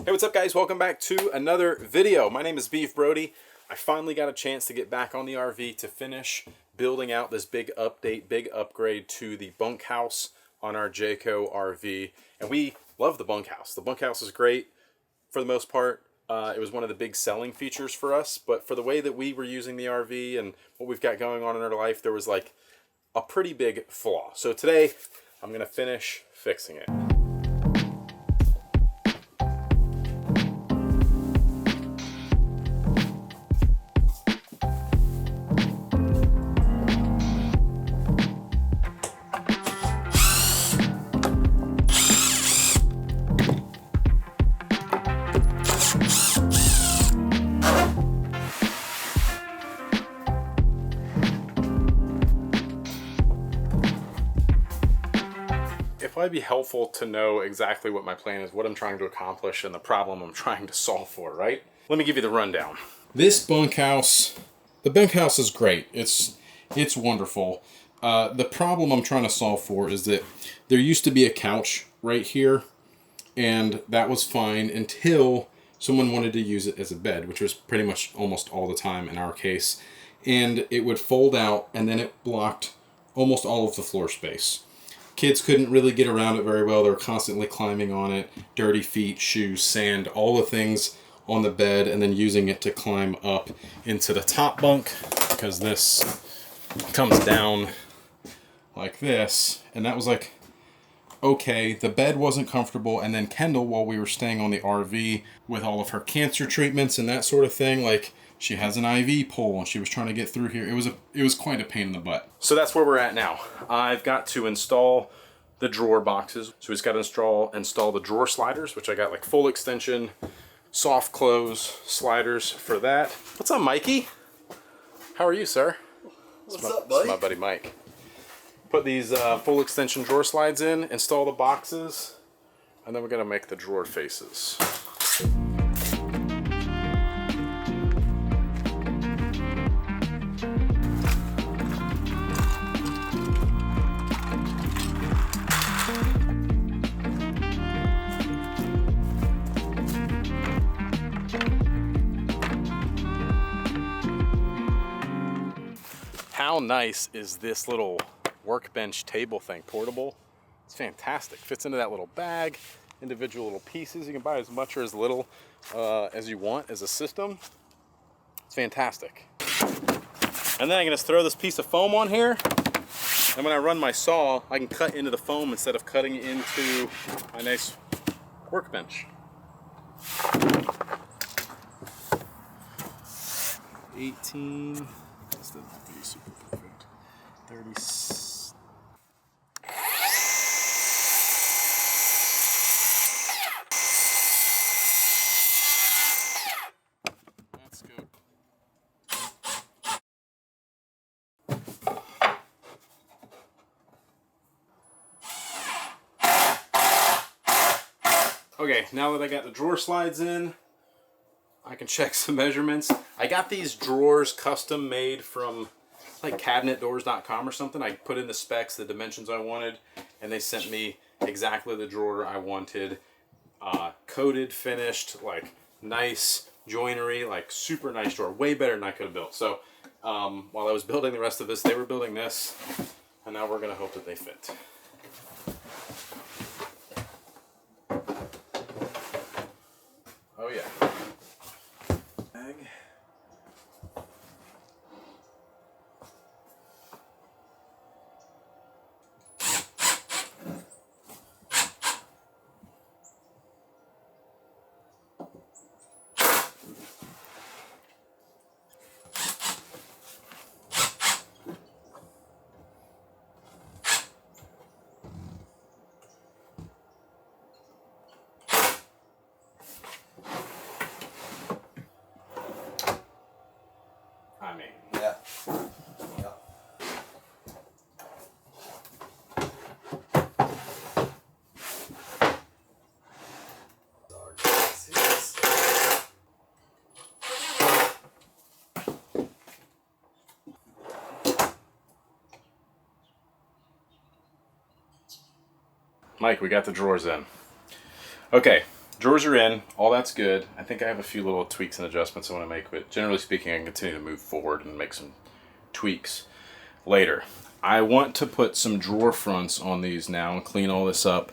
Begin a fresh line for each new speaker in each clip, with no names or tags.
Hey, what's up guys? Welcome back to another video. My name is Beef Brody. I finally got a chance to get back on the RV to finish building out this big update, big upgrade to the bunkhouse on our Jayco RV. And we love the bunkhouse. The bunkhouse is great for the most part. It was one of the big selling features for us, but for the way that we were using the RV and what we've got going on in our life, there was like a pretty big flaw. So today I'm gonna finish fixing it. It might be helpful to know exactly what my plan is, what I'm trying to accomplish, and the problem I'm trying to solve for, right? Let me give you the rundown. This bunkhouse, the bunkhouse is great. It's wonderful. The problem I'm trying to solve for is that there used to be a couch right here, and that was fine until someone wanted to use it as a bed, which was pretty much almost all the time in our case. And it would fold out, and then it blocked almost all of the floor space. Kids couldn't really get around it very well. They were constantly climbing on it, dirty feet, shoes, sand, all the things on the bed, and then using it to climb up into the top bunk, because this comes down like this. And that was like, okay, the bed wasn't comfortable. And then Kendall, while we were staying on the RV with all of her cancer treatments and that sort of thing, like she has an IV pole and she was trying to get through here. It was quite a pain in the butt. So that's where we're at now. I've got to install the drawer boxes. So we just got to install the drawer sliders, which I got like full extension, soft close sliders for that. What's up, Mikey? How are you, sir?
What's up, buddy?
It's my buddy Mike. Put these full extension drawer slides in, install the boxes, and then we're gonna make the drawer faces. How nice is this little workbench table thing? Portable. It's fantastic. Fits into that little bag, individual little pieces. You can buy as much or as little as you want as a system. It's fantastic. And then I'm gonna throw this piece of foam on here. And when I run my saw, I can cut into the foam instead of cutting into my nice workbench. 18. This doesn't have to be super perfect. 30. That's good. Okay, now that I got the drawer slides in, I can check some measurements. I got these drawers custom made from like cabinetdoors.com or something. I put in the specs, the dimensions I wanted, and they sent me exactly the drawer I wanted. Coated, finished, like nice joinery, like super nice drawer. Way better than I could have built. So while I was building the rest of this, they were building this, and now we're gonna hope that they fit. Oh yeah.
Yeah.
Mike, we got the drawers in. Okay, Drawers are in, all that's good. I think I have a few little tweaks and adjustments I want to make, but generally speaking, I can continue to move forward and make some tweaks later. I want to put some drawer fronts on these now and clean all this up.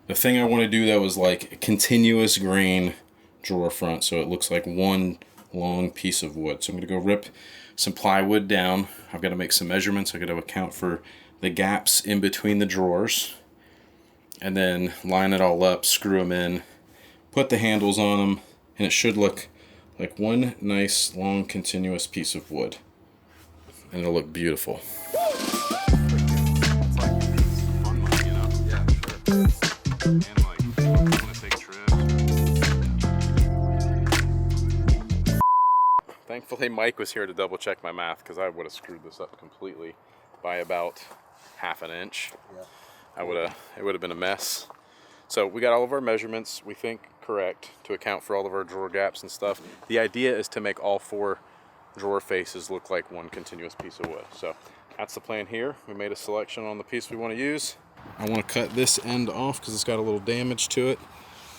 The thing I want to do though is like a continuous grain drawer front, so it looks like one long piece of wood. So I'm going to go rip some plywood down. I've got to make some measurements. I've got to account for the gaps in between the drawers, and then line it all up, screw them in, put the handles on them, and it should look like one nice long continuous piece of wood, and it'll look beautiful. Thankfully Mike was here to double check my math, because I would have screwed this up completely by about half an inch. Yeah. It would have been a mess. So we got all of our measurements, we think, correct to account for all of our drawer gaps and stuff. The idea is to make all 4 drawer faces look like one continuous piece of wood. So that's the plan here. We made a selection on the piece we want to use. I want to cut this end off because it's got a little damage to it.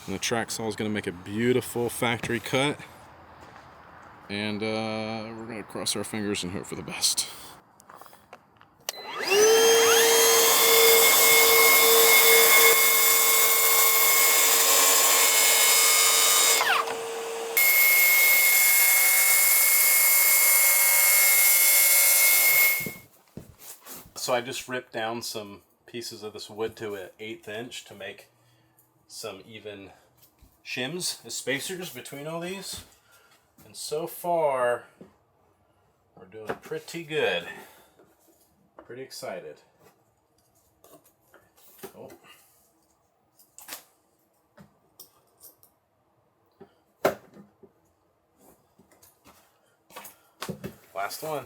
And the track saw is going to make a beautiful factory cut. And we're going to cross our fingers and hope for the best. So I just ripped down some pieces of this wood to an 1/8 inch to make some even shims as spacers between all these. And so far, we're doing pretty good. Pretty excited. Oh. Last one.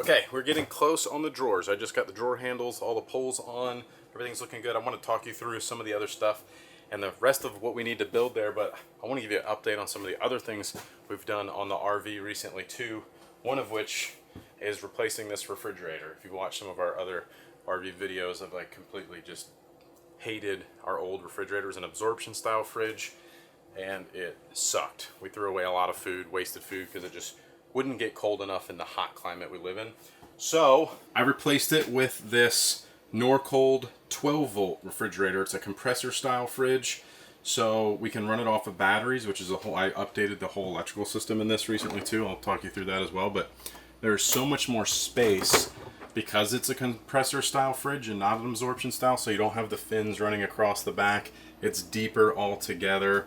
Okay, we're getting close on the drawers. I just got the drawer handles, all the pulls on, everything's looking good. I want to talk you through some of the other stuff and the rest of what we need to build there, but I want to give you an update on some of the other things we've done on the RV recently too, one of which is replacing this refrigerator. If you watch some of our other RV videos, I've like completely just hated our old refrigerator. It was an absorption style fridge and it sucked. We threw away a lot of food, wasted food, because it just wouldn't get cold enough in the hot climate we live in. So I replaced it with this Norcold 12 volt refrigerator. It's a compressor style fridge, so we can run it off of batteries, which is I updated the whole electrical system in this recently too. I'll talk you through that as well, but there's so much more space because it's a compressor style fridge and not an absorption style, so you don't have the fins running across the back. It's deeper altogether.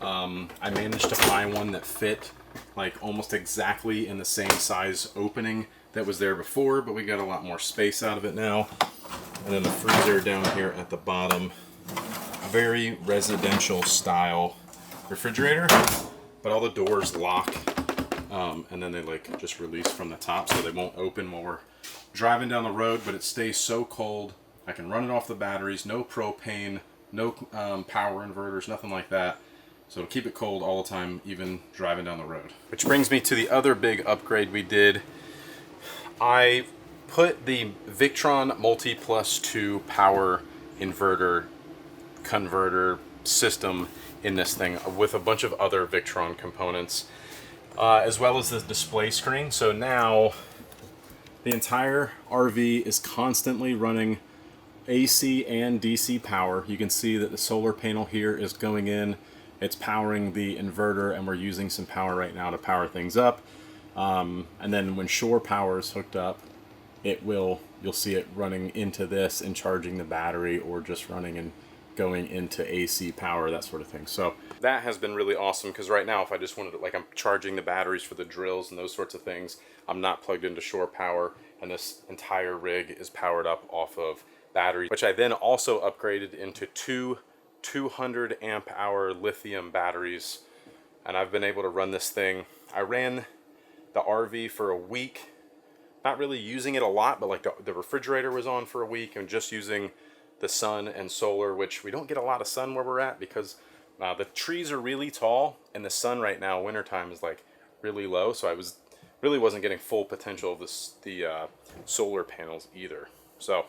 I managed to find one that fit like almost exactly in the same size opening that was there before, but we got a lot more space out of it now. And then the freezer down here at the bottom, very residential style refrigerator, but all the doors lock, and then they like just release from the top, so they won't open while we're driving down the road, but it stays so cold. I can run it off the batteries, no propane, no power inverters, nothing like that. So it'll keep it cold all the time, even driving down the road. Which brings me to the other big upgrade we did. I put the Victron Multi Plus 2 power inverter converter system in this thing with a bunch of other Victron components, as well as the display screen. So now the entire RV is constantly running AC and DC power. You can see that the solar panel here is going in. It's powering the inverter, and we're using some power right now to power things up. And then when shore power is hooked up, you'll see it running into this and charging the battery, or just running and going into AC power, that sort of thing. So that has been really awesome, because right now if I just wanted to, like, I'm charging the batteries for the drills and those sorts of things, I'm not plugged into shore power, and this entire rig is powered up off of batteries, which I then also upgraded into two 200 amp hour lithium batteries, and I've been able to run this thing. I ran the RV for a week, not really using it a lot, but like the refrigerator was on for a week, and just using the sun and solar, which we don't get a lot of sun where we're at because the trees are really tall, and the sun right now, wintertime, is like really low. So I really wasn't getting full potential of the solar panels either. So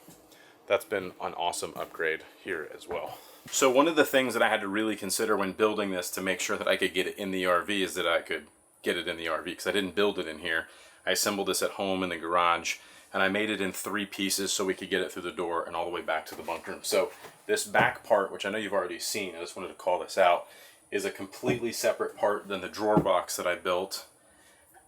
that's been an awesome upgrade here as well. So one of the things that I had to really consider when building this to make sure that I could get it in the RV is that I could get it in the RV, because I didn't build it in here. I assembled this at home in the garage, and I made it in 3 pieces so we could get it through the door and all the way back to the bunk room. So this back part, which I know you've already seen, I just wanted to call this out, is a completely separate part than the drawer box that I built.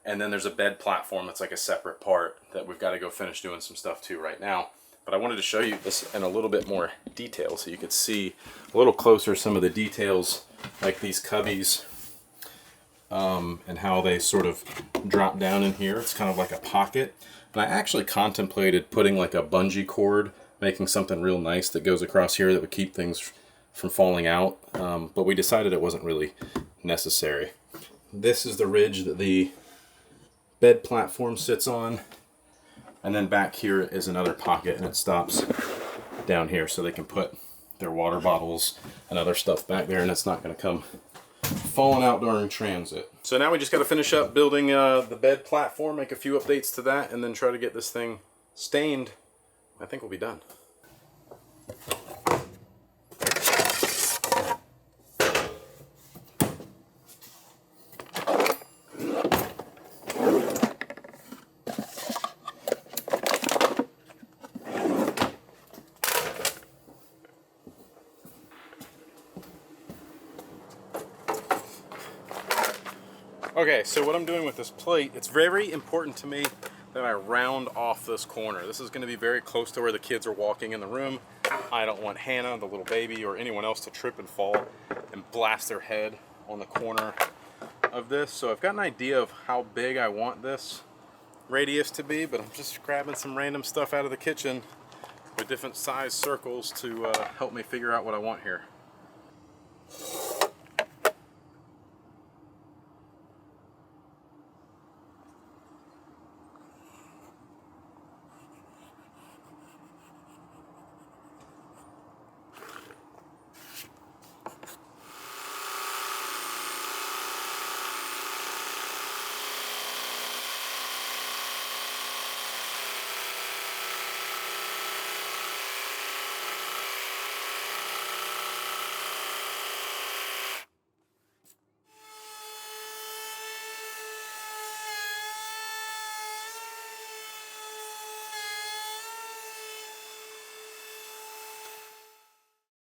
And then there's a bed platform that's like a separate part that we've got to go finish doing some stuff to right now. But I wanted to show you this in a little bit more detail so you could see a little closer some of the details, like these cubbies, and how they sort of drop down in here. It's kind of like a pocket. And I actually contemplated putting like a bungee cord, making something real nice that goes across here that would keep things from falling out. But we decided it wasn't really necessary. This is the ridge that the bed platform sits on. And then back here is another pocket, and it stops down here so they can put their water bottles and other stuff back there, and it's not going to come falling out during transit. So now we just got to finish up building the bed platform, make a few updates to that, and then try to get this thing stained. I think we'll be done. Okay, so what I'm doing with this plate, it's very important to me that I round off this corner. This is going to be very close to where the kids are walking in the room. I don't want Hannah, the little baby, or anyone else to trip and fall and blast their head on the corner of this. So I've got an idea of how big I want this radius to be, but I'm just grabbing some random stuff out of the kitchen with different size circles to help me figure out what I want here.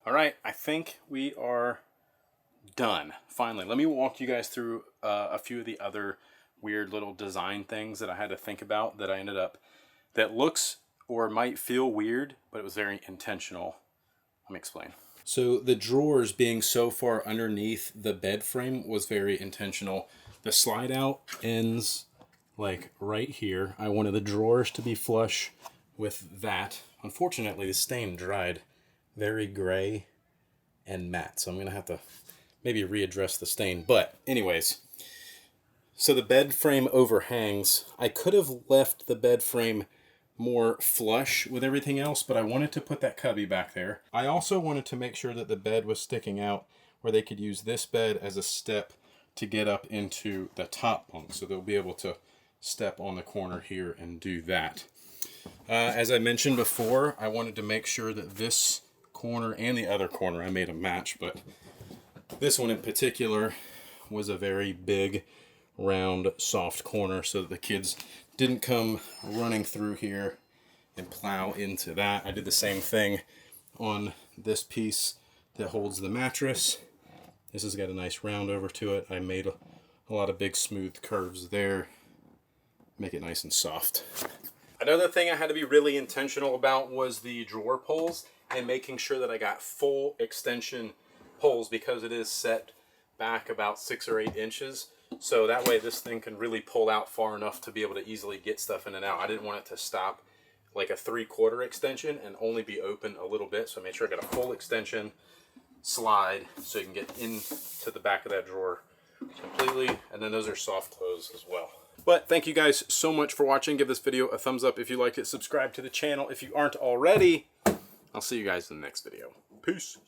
All right, I think we are done. Finally, let me walk you guys through a few of the other weird little design things that I had to think about that I ended up, that looks or might feel weird, but it was very intentional. Let me explain. So the drawers being so far underneath the bed frame was very intentional. The slide out ends like right here. I wanted the drawers to be flush with that. Unfortunately, the stain dried very gray and matte, so I'm gonna have to maybe readdress the stain. But anyways, so the bed frame overhangs. I could have left the bed frame more flush with everything else, but I wanted to put that cubby back there. I also wanted to make sure that the bed was sticking out where they could use this bed as a step to get up into the top bunk, so they'll be able to step on the corner here and do that. As I mentioned before, I wanted to make sure that this corner and the other corner, I made a match, but this one in particular was a very big, round, soft corner so that the kids didn't come running through here and plow into that. I did the same thing on this piece that holds the mattress. This has got a nice round over to it. I made a lot of big smooth curves there, make it nice and soft. Another thing I had to be really intentional about was the drawer pulls. and making sure that I got full extension holes, because it is set back about 6 or 8 inches. So that way this thing can really pull out far enough to be able to easily get stuff in and out. I didn't want it to stop like a 3/4 extension and only be open a little bit. So I made sure I got a full extension slide so you can get into the back of that drawer completely. And then those are soft close as well. But thank you guys so much for watching. Give this video a thumbs up if you liked it. Subscribe to the channel if you aren't already. I'll see you guys in the next video. Peace.